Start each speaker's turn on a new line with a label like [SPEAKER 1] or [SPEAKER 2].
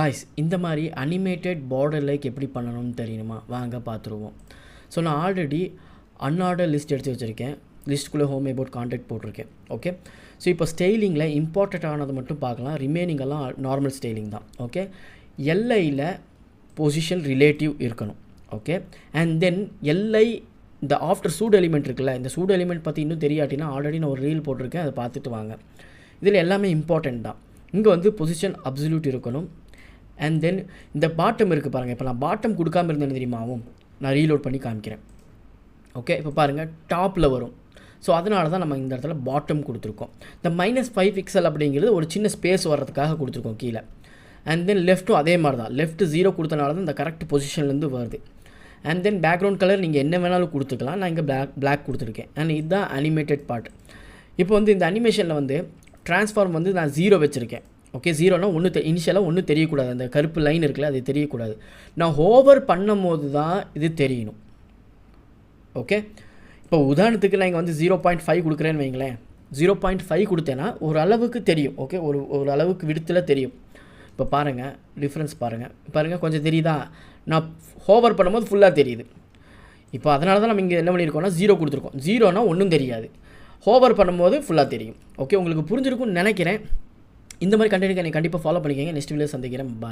[SPEAKER 1] Guys இந்த மாதிரி animated border like எப்படி பண்ணணும்னு தெரியணுமா வாங்க பார்த்துருவோம். ஸோ நான் ஆல்ரெடி அன்ஆர்டர் லிஸ்ட் எடுத்து வச்சுருக்கேன். லிஸ்ட்டுக்குள்ளே ஹோம் அபவுட் கான்டாக்ட் போட்டிருக்கேன். ஓகே, ஸோ இப்போ ஸ்டைலிங்கில் இம்பார்ட்டண்ட் ஆனது மட்டும் பார்க்கலாம். ரிமைனிங் எல்லாம் நார்மல் ஸ்டைலிங் தான். ஓகே, எல்ஐயில் பொசிஷன் ரிலேட்டிவ் இருக்கணும். ஓகே, அண்ட் தென் எல்ஐ இந்த ஆஃப்டர் சூட் எலிமெண்ட் இருக்குல்ல, இந்த சூட் எலிமெண்ட் பற்றி இன்னும் தெரியாட்டினா ஆல்ரெடி நான் ஒரு ரீல் போட்டிருக்கேன், அதை பார்த்துட்டு வாங்க. இதில் எல்லாமே இம்பார்ட்டண்ட் தான். இங்கே வந்து பொசிஷன் அப்சல்யூட் இருக்கணும். அண்ட் தென் இந்த பாட்டம் இருக்குது பாருங்கள். இப்போ நான் பாட்டம் கொடுக்காமல் இருந்தேன்னு தெரியுமாவும், நான் ரீலோட் பண்ணி காமிக்கிறேன். ஓகே, இப்போ பாருங்கள் டாப்பில் வரும். ஸோ அதனால தான் நம்ம இந்த இடத்துல பாட்டம் கொடுத்துருக்கோம். இந்த -5 பிக்சல் அப்படிங்கிறது ஒரு சின்ன ஸ்பேஸ் வர்றதுக்காக கொடுத்துருக்கோம் கீழே. அண்ட் தென் லெஃப்ட்டும் அதே மாதிரி தான். லெஃப்ட் 0 கொடுத்தனால தான் இந்த கரெக்ட் பொசிஷன்லேருந்து வருது. அண்ட் தென் பேக்ரவுண்ட் கலர் நீங்கள் என்ன வேணாலும் கொடுத்துக்கலாம். நான் இங்கே பிளாக் கொடுத்துருக்கேன். அண்ட் இதுதான் அனிமேட்டட் பார்ட். இப்போ வந்து இந்த அனிமேஷனில் வந்து ட்ரான்ஸ்ஃபார்ம் வந்து நான் 0 வச்சுருக்கேன். ஓகே, 0னா ஒன்றும் இனிஷியலாக ஒன்றும் தெரியக்கூடாது. அந்த கருப்பு லைன் இருக்குல்ல, அது தெரியக்கூடாது. நான் ஹோவர் பண்ணும் போது தான் இது தெரியணும். ஓகே, இப்போ உதாரணத்துக்கு நான் இங்கே வந்து 0.5 கொடுக்குறேன்னு வைங்களேன். 0.5 கொடுத்தேன்னா ஒரு அளவுக்கு தெரியும். ஓகே, ஒரு அளவுக்கு விடத்தில் தெரியும். இப்போ பாருங்கள், டிஃப்ரென்ஸ் பாருங்கள் கொஞ்சம் தெரியுதா? நான் ஹோவர் பண்ணும்போது ஃபுல்லாக தெரியுது. இப்போ அதனால தான் நம்ம இங்கே என்ன பண்ணியிருக்கோம்னா 0 கொடுத்துருக்கோம். 0னா ஒன்றும் தெரியாது, ஹோவர் பண்ணும்போது ஃபுல்லாக தெரியும். ஓகே, உங்களுக்கு புரிஞ்சிருக்கும்னு நினைக்கிறேன். இந்த மாதிரி கண்டென்ட் கண்டிப்பாக ஃபாலோ பண்ணிக்கோங்க. நெக்ஸ்ட் வீடியோ சந்திக்கிறேன். பாய்.